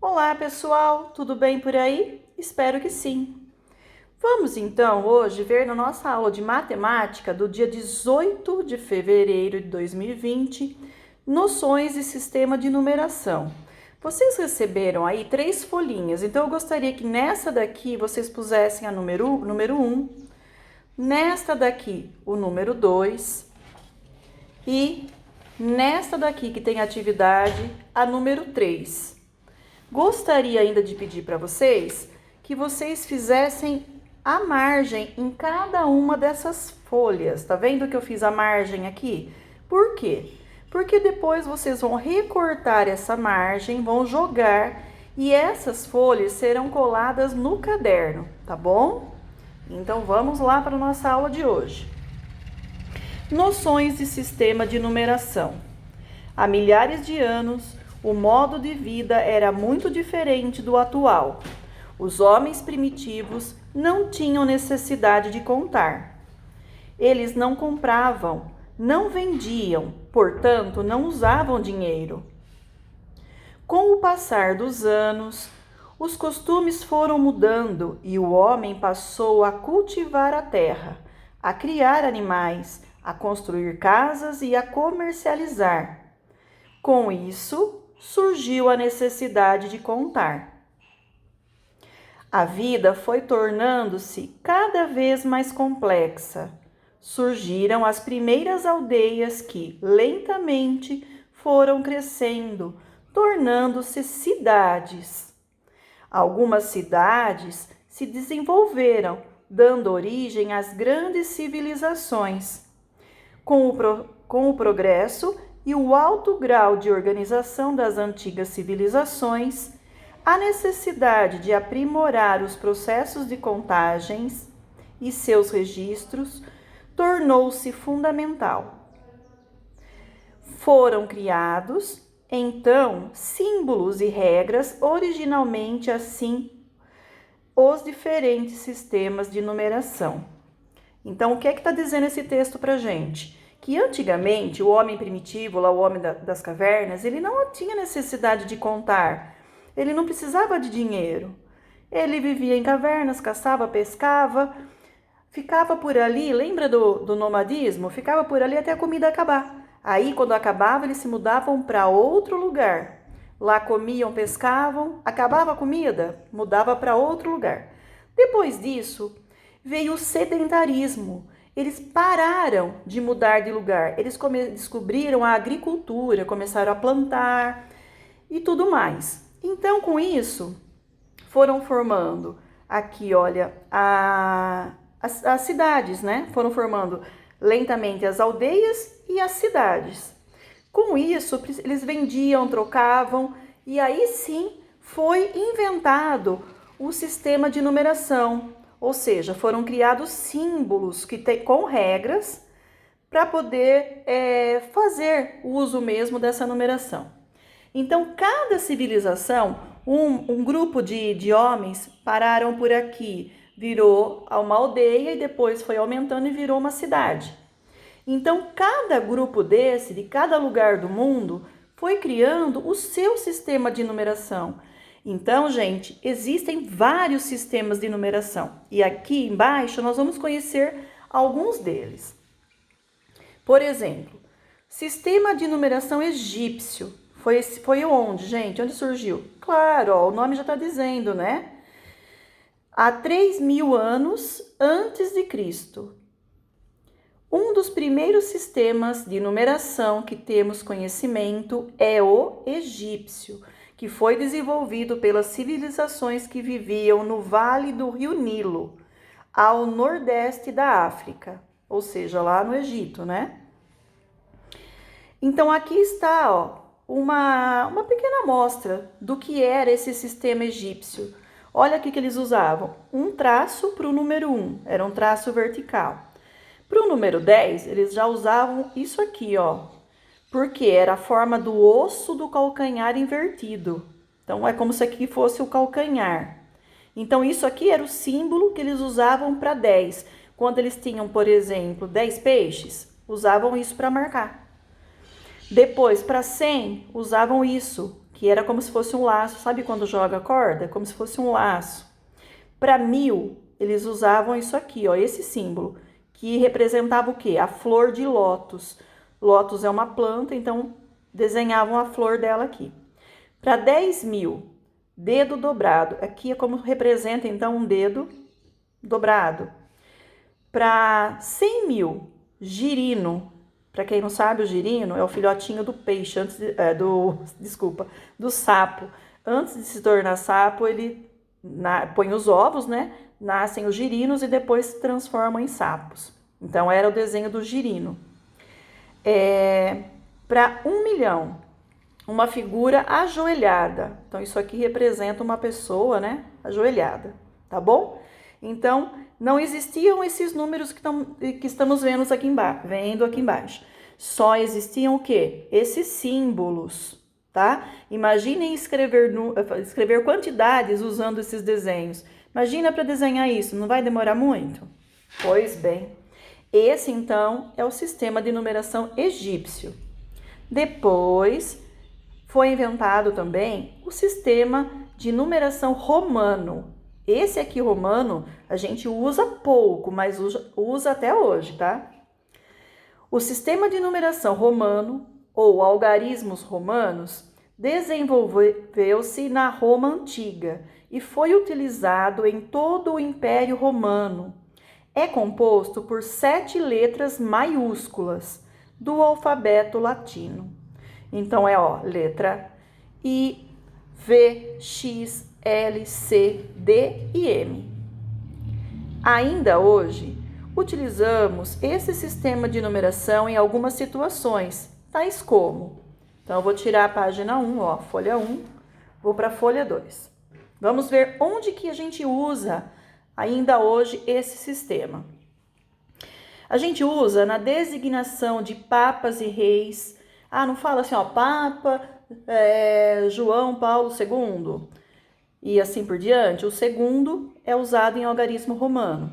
Olá, pessoal, tudo bem por aí? Espero que sim. Vamos então hoje ver na nossa aula de matemática do dia 18 de fevereiro de 2020, noções de sistema de numeração. Vocês receberam aí 3 folhinhas, então eu gostaria que nessa daqui vocês pusessem a número 1, nesta daqui o número 2 e nesta daqui que tem atividade a número 3. Gostaria ainda de pedir para vocês que vocês fizessem a margem em cada uma dessas folhas. Tá vendo que eu fiz a margem aqui? Por quê? Porque depois vocês vão recortar essa margem, vão jogar e essas folhas serão coladas no caderno, tá bom? Então vamos lá para a nossa aula de hoje. Noções de sistema de numeração. Há milhares de anos, o modo de vida era muito diferente do atual. Os homens primitivos não tinham necessidade de contar. Eles não compravam, não vendiam, portanto, não usavam dinheiro. Com o passar dos anos, os costumes foram mudando e o homem passou a cultivar a terra, a criar animais, a construir casas e a comercializar. Com isso, surgiu a necessidade de contar. A vida foi tornando-se cada vez mais complexa. Surgiram as primeiras aldeias que, lentamente, foram crescendo, tornando-se cidades. Algumas cidades se desenvolveram, dando origem às grandes civilizações. Com o progresso e o alto grau de organização das antigas civilizações, a necessidade de aprimorar os processos de contagens e seus registros tornou-se fundamental. Foram criados, então, símbolos e regras, originalmente assim, os diferentes sistemas de numeração. Então, o que é que está dizendo esse texto para a gente? Que antigamente o homem primitivo, lá o homem das cavernas, ele não tinha necessidade de contar, ele não precisava de dinheiro. Ele vivia em cavernas, caçava, pescava, ficava por ali, lembra do nomadismo? Ficava por ali até a comida acabar. Aí, quando acabava, eles se mudavam para outro lugar. Lá comiam, pescavam, acabava a comida, mudava para outro lugar. Depois disso, veio o sedentarismo. Eles pararam de mudar de lugar, eles descobriram a agricultura, começaram a plantar e tudo mais. Então, com isso, foram formando aqui, olha, as cidades, né? Foram formando lentamente as aldeias e as cidades. Com isso, eles vendiam, trocavam e aí sim foi inventado o sistema de numeração. Ou seja, foram criados símbolos com regras para poder fazer uso mesmo dessa numeração. Então, cada civilização, um grupo de homens pararam por aqui, virou uma aldeia e depois foi aumentando e virou uma cidade. Então, cada grupo desse, de cada lugar do mundo, foi criando o seu sistema de numeração. Então, gente, existem vários sistemas de numeração e aqui embaixo nós vamos conhecer alguns deles. Por exemplo, sistema de numeração egípcio. Foi onde, gente? Onde surgiu? Claro, ó, o nome já está dizendo, né? Há 3.000 anos antes de Cristo. Um dos primeiros sistemas de numeração que temos conhecimento é o egípcio, que foi desenvolvido pelas civilizações que viviam no vale do rio Nilo, ao nordeste da África, ou seja, lá no Egito, né? Então, aqui está, ó, uma pequena amostra do que era esse sistema egípcio. Olha aqui que eles usavam, um traço para o número 1, era um traço vertical. Para o número 10, eles já usavam isso aqui, ó, porque era a forma do osso do calcanhar invertido. Então, é como se aqui fosse o calcanhar. Então, isso aqui era o símbolo que eles usavam para 10. Quando eles tinham, por exemplo, 10 peixes, usavam isso para marcar. Depois, para 100, usavam isso, que era como se fosse um laço. Sabe quando joga corda? Como se fosse um laço. Para 1000, eles usavam isso aqui, ó, esse símbolo, que representava o quê? A flor de lótus. Lótus é uma planta, então desenhavam a flor dela aqui. Para 10.000, dedo dobrado. Aqui é como representa, então, um dedo dobrado. Para 100.000, girino. Para quem não sabe, o girino é o filhotinho do peixe, do sapo. Antes de se tornar sapo, ele põe os ovos, né? Nascem os girinos e depois se transformam em sapos. Então, era o desenho do girino. Para 1 milhão, uma figura ajoelhada. Então, isso aqui representa uma pessoa, né? Ajoelhada, tá bom? Então, não existiam esses números que estamos vendo aqui embaixo. Só existiam o quê? Esses símbolos, tá? Imaginem escrever quantidades usando esses desenhos. Imagina para desenhar isso, não vai demorar muito? Pois bem, esse então é o sistema de numeração egípcio. Depois foi inventado também o sistema de numeração romano. Esse aqui romano a gente usa pouco, mas usa até hoje, tá? O sistema de numeração romano, ou algarismos romanos, desenvolveu-se na Roma Antiga e foi utilizado em todo o Império Romano. É composto por 7 letras maiúsculas do alfabeto latino. Então, letra I, V, X, L, C, D e M. Ainda hoje, utilizamos esse sistema de numeração em algumas situações, tais como... Então, eu vou tirar a página 1, folha 1, vou para a folha 2. Vamos ver onde que a gente usa ainda hoje esse sistema. A gente usa na designação de papas e reis. Não fala assim, Papa João Paulo II e assim por diante. O segundo é usado em algarismo romano.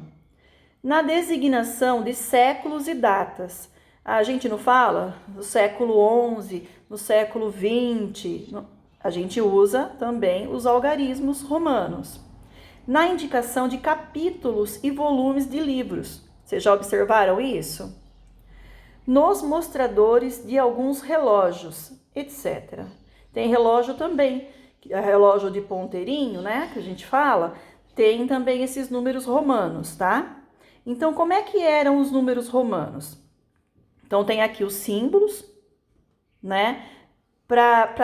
Na designação de séculos e datas. A gente não fala no século XI, no século XX. A gente usa também os algarismos romanos. Na indicação de capítulos e volumes de livros. Vocês já observaram isso? Nos mostradores de alguns relógios, etc. Tem relógio também, relógio de ponteirinho, né, que a gente fala, tem também esses números romanos, tá? Então, como é que eram os números romanos? Então, tem aqui os símbolos, né? Para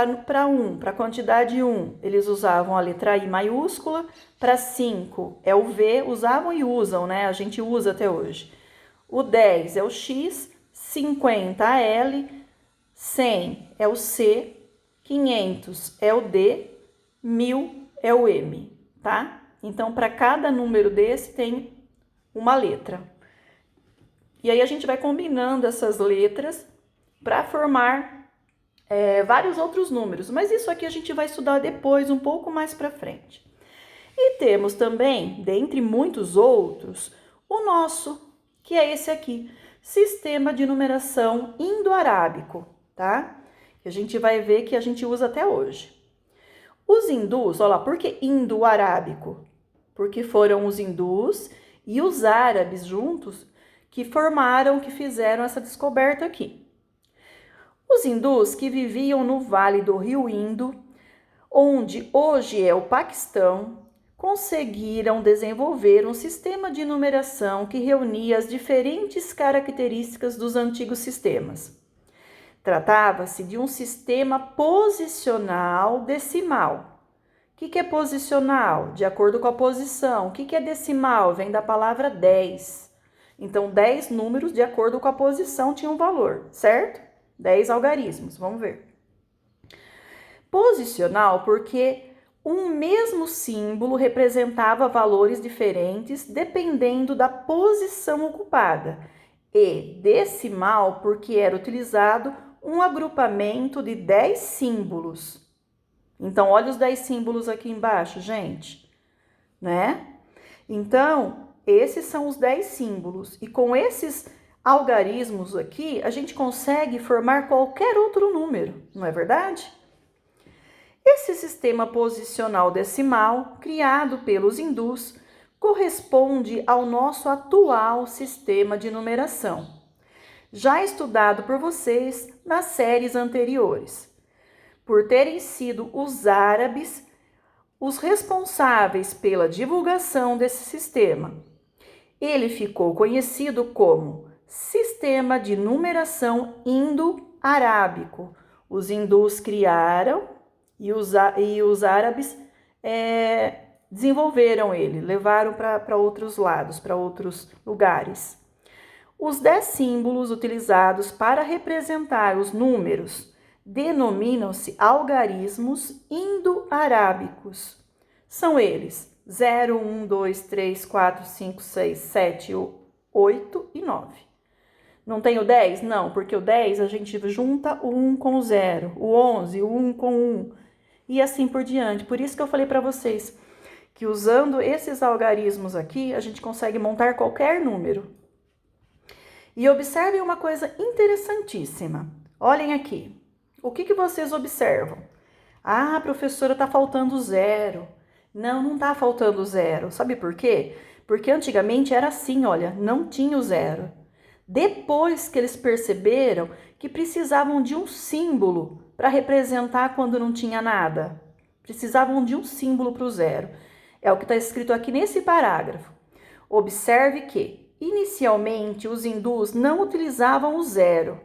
a quantidade 1, eles usavam a letra I maiúscula. Para 5 é o V, usavam e usam, né? A gente usa até hoje. O 10 é o X, 50 a L, 100 é o C, 500 é o D, 1000 é o M, tá? Então, para cada número desse tem uma letra. E aí a gente vai combinando essas letras para formar vários outros números, mas isso aqui a gente vai estudar depois, um pouco mais para frente. E temos também, dentre muitos outros, o nosso, que é esse aqui, sistema de numeração indo-arábico, tá? Que a gente vai ver que a gente usa até hoje. Os hindus, olha lá, por que indo-arábico? Porque foram os hindus e os árabes juntos que fizeram essa descoberta aqui. Os hindus que viviam no vale do rio Indo, onde hoje é o Paquistão, conseguiram desenvolver um sistema de numeração que reunia as diferentes características dos antigos sistemas. Tratava-se de um sistema posicional decimal. O que é posicional? De acordo com a posição. O que é decimal? Vem da palavra 10. Então, 10 números de acordo com a posição tinham um valor, certo? 10 algarismos, vamos ver. Posicional porque um mesmo símbolo representava valores diferentes dependendo da posição ocupada. E decimal porque era utilizado um agrupamento de 10 símbolos. Então, olha os 10 símbolos aqui embaixo, gente, né? Então, esses são os 10 símbolos. E com esses algarismos aqui, a gente consegue formar qualquer outro número, não é verdade? Esse sistema posicional decimal, criado pelos hindus, corresponde ao nosso atual sistema de numeração, já estudado por vocês nas séries anteriores, por terem sido os árabes os responsáveis pela divulgação desse sistema. Ele ficou conhecido como Sistema de Numeração Indo-Arábico. Os hindus criaram e os árabes desenvolveram ele, levaram para outros lados, para outros lugares. Os 10 símbolos utilizados para representar os números denominam-se algarismos indo-arábicos. São eles 0, 1, 2, 3, 4, 5, 6, 7, 8 e 9. Não tem o 10? Não, porque o 10 a gente junta o 1 com o 0, o 11, o 1 com o 1 e assim por diante. Por isso que eu falei para vocês que usando esses algarismos aqui, a gente consegue montar qualquer número. E observem uma coisa interessantíssima. Olhem aqui. O que vocês observam? Ah, professora, tá faltando 0. Não tá faltando 0. Sabe por quê? Porque antigamente era assim, olha, não tinha o 0. Depois que eles perceberam que precisavam de um símbolo para representar quando não tinha nada. Precisavam de um símbolo para o 0. É o que está escrito aqui nesse parágrafo. Observe que, inicialmente, os hindus não utilizavam o 0.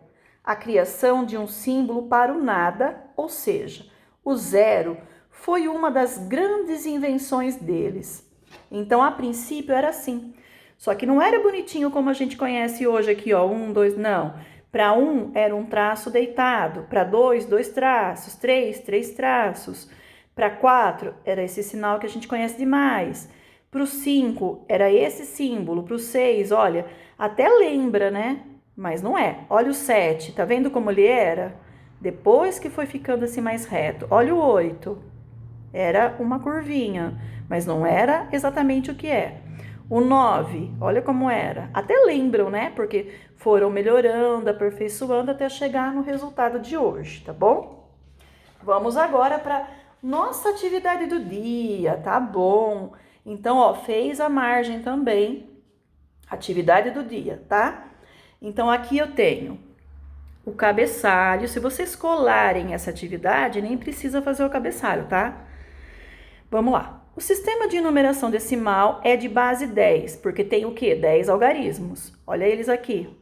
A criação de um símbolo para o nada, ou seja, o 0 foi uma das grandes invenções deles. Então, a princípio era assim. Só que não era bonitinho como a gente conhece hoje aqui, ó, 1, 2, não. Para 1 era um traço deitado, para 2, 2 traços, 3, 3 traços. Para 4 era esse sinal que a gente conhece demais. Para o 5 era esse símbolo, para o 6, olha, até lembra, né? Mas não é. Olha o 7, tá vendo como ele era? Depois que foi ficando assim mais reto. Olha o 8, era uma curvinha, mas não era exatamente o que é. O 9, olha como era. Até lembram, né? Porque foram melhorando, aperfeiçoando até chegar no resultado de hoje, tá bom? Vamos agora para nossa atividade do dia, tá bom? Então, ó, fez a margem também, atividade do dia, tá? Então, aqui eu tenho o cabeçalho. Se vocês colarem essa atividade, nem precisa fazer o cabeçalho, tá? Vamos lá. O sistema de numeração decimal é de base 10, porque tem o quê? 10 algarismos. Olha eles aqui.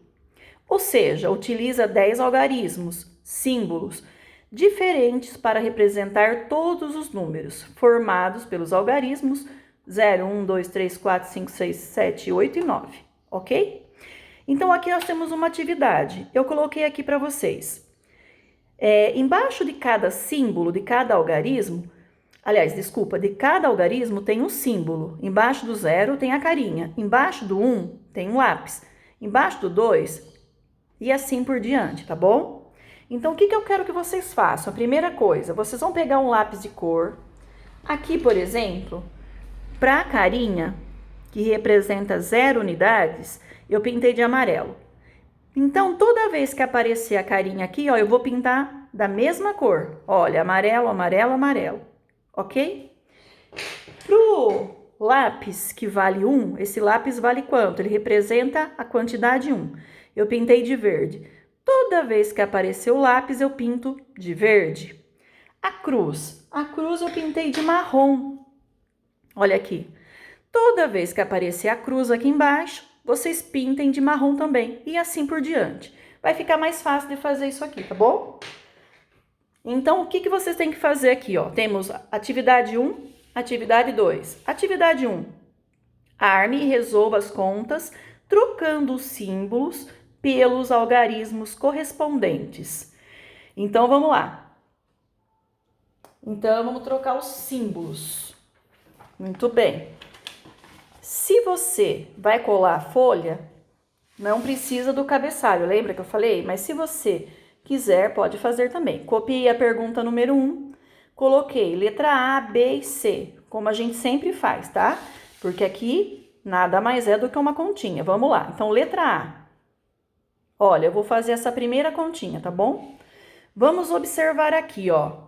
Ou seja, utiliza 10 algarismos, símbolos, diferentes para representar todos os números, formados pelos algarismos 0, 1, 2, 3, 4, 5, 6, 7, 8 e 9, ok? Então, aqui nós temos uma atividade. Eu coloquei aqui para vocês. Embaixo de cada símbolo, de cada algarismo, de cada algarismo tem um símbolo. Embaixo do 0 tem a carinha. Embaixo do 1 tem um lápis. Embaixo do 2 e assim por diante, tá bom? Então, o que eu quero que vocês façam? A primeira coisa, vocês vão pegar um lápis de cor. Aqui, por exemplo, para a carinha, que representa 0 unidades, eu pintei de amarelo. Então, toda vez que aparecer a carinha aqui, ó, eu vou pintar da mesma cor. Olha, amarelo, amarelo, amarelo. Ok? Pro lápis que vale 1, esse lápis vale quanto? Ele representa a quantidade 1. Eu pintei de verde. Toda vez que aparecer o lápis, eu pinto de verde. A cruz eu pintei de marrom. Olha aqui. Toda vez que aparecer a cruz aqui embaixo, vocês pintem de marrom também. E assim por diante. Vai ficar mais fácil de fazer isso aqui, tá bom? Então, o que vocês têm que fazer aqui, ó? Temos atividade 1, atividade 2. Atividade 1. Arme e resolva as contas, trocando os símbolos pelos algarismos correspondentes. Então, vamos lá. Então, vamos trocar os símbolos. Muito bem. Se você vai colar a folha, não precisa do cabeçalho, lembra que eu falei? Mas se você quiser, pode fazer também. Copiei a pergunta número 1, coloquei letra A, B e C, como a gente sempre faz, tá? Porque aqui nada mais é do que uma continha. Vamos lá. Então, letra A. Olha, eu vou fazer essa primeira continha, tá bom? Vamos observar aqui, ó.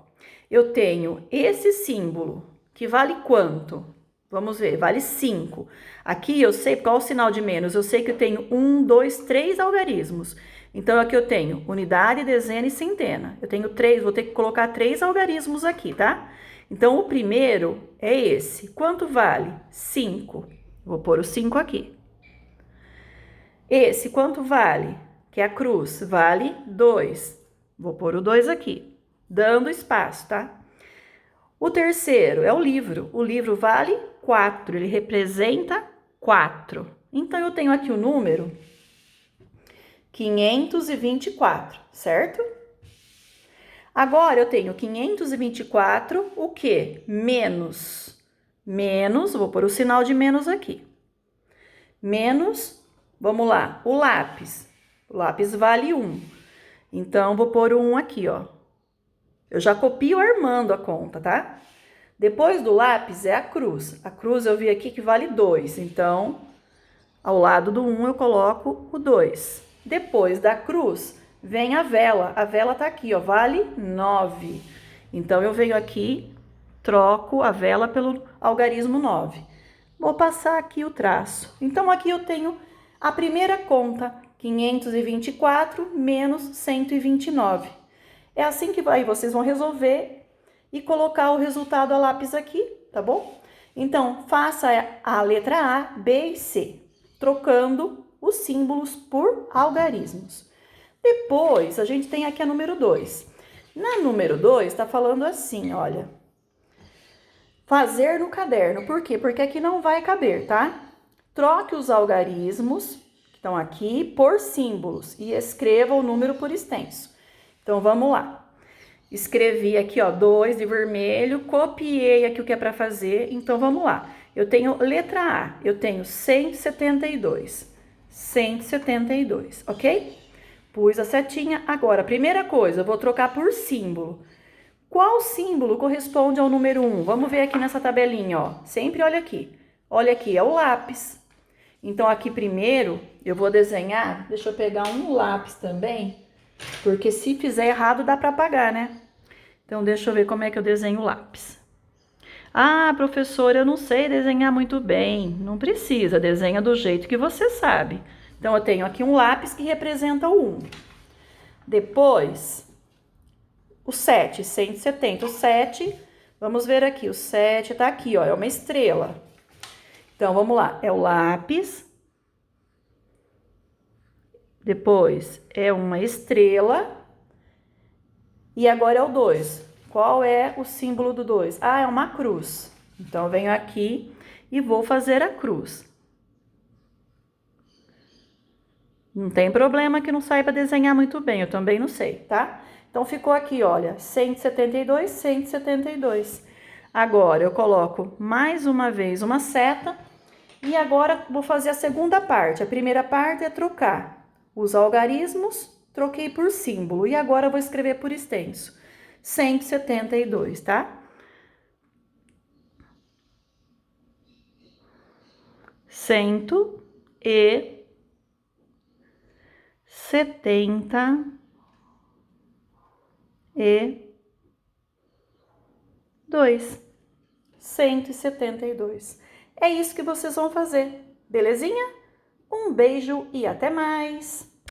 eu tenho esse símbolo, que vale quanto? Vamos ver, vale 5. Aqui eu sei, qual é o sinal de menos? Eu sei que eu tenho 1, 2, 3 algarismos. Então, aqui eu tenho unidade, dezena e centena. Eu tenho 3, vou ter que colocar 3 algarismos aqui, tá? Então, o primeiro é esse. Quanto vale? 5. Vou pôr o 5 aqui. Esse, quanto vale? Que é a cruz, vale 2. Vou pôr o 2 aqui, dando espaço, tá? O terceiro é o livro. O livro vale 4, ele representa 4. Então, eu tenho aqui o número 524, certo? Agora, eu tenho 524, o quê? Menos. Menos, vou pôr o sinal de menos aqui. Menos, vamos lá, o lápis. O lápis vale 1. Então, vou pôr o 1 aqui, ó. Eu já copio armando a conta, tá? Depois do lápis é a cruz. A cruz eu vi aqui que vale 2. Então, ao lado do 1 eu coloco o 2. Depois da cruz vem a vela. A vela tá aqui, ó, vale 9. Então, eu venho aqui, troco a vela pelo algarismo 9. Vou passar aqui o traço. Então, aqui eu tenho a primeira conta, 524 menos 129. É assim que aí vocês vão resolver e colocar o resultado a lápis aqui, tá bom? Então, faça a letra A, B e C, trocando os símbolos por algarismos. Depois, a gente tem aqui a número 2. Na número 2, tá falando assim, olha. Fazer no caderno. Por quê? Porque aqui não vai caber, tá? Troque os algarismos, que estão aqui, por símbolos e escreva o número por extenso. Então, vamos lá. Escrevi aqui, ó, 2 de vermelho, copiei aqui o que é para fazer. Então, vamos lá. Eu tenho letra A, eu tenho 172. 172, ok? Pus a setinha. Agora, primeira coisa, eu vou trocar por símbolo. Qual símbolo corresponde ao número 1? Vamos ver aqui nessa tabelinha, ó. Sempre olha aqui. Olha aqui, é o lápis. Então, aqui primeiro, eu vou desenhar. Deixa eu pegar um lápis também. Porque se fizer errado, dá para apagar, né? Então, deixa eu ver como é que eu desenho o lápis. Ah, professora, eu não sei desenhar muito bem. Não precisa, desenha do jeito que você sabe. Então, eu tenho aqui um lápis que representa o 1. Depois, o 7, 170. O 7, vamos ver aqui, o 7 tá aqui, ó, é uma estrela. Então, vamos lá, é o lápis. Depois é uma estrela. E agora é o 2. Qual é o símbolo do 2? Ah, é uma cruz. Então, eu venho aqui e vou fazer a cruz. Não tem problema que não saiba desenhar muito bem, eu também não sei, tá? Então, ficou aqui, olha, 172, 172. Agora, eu coloco mais uma vez uma seta. E agora, vou fazer a segunda parte. A primeira parte é trocar os algarismos, troquei por símbolo. E agora eu vou escrever por extenso. 172, tá? 172. 172. É isso que vocês vão fazer, belezinha? Um beijo e até mais!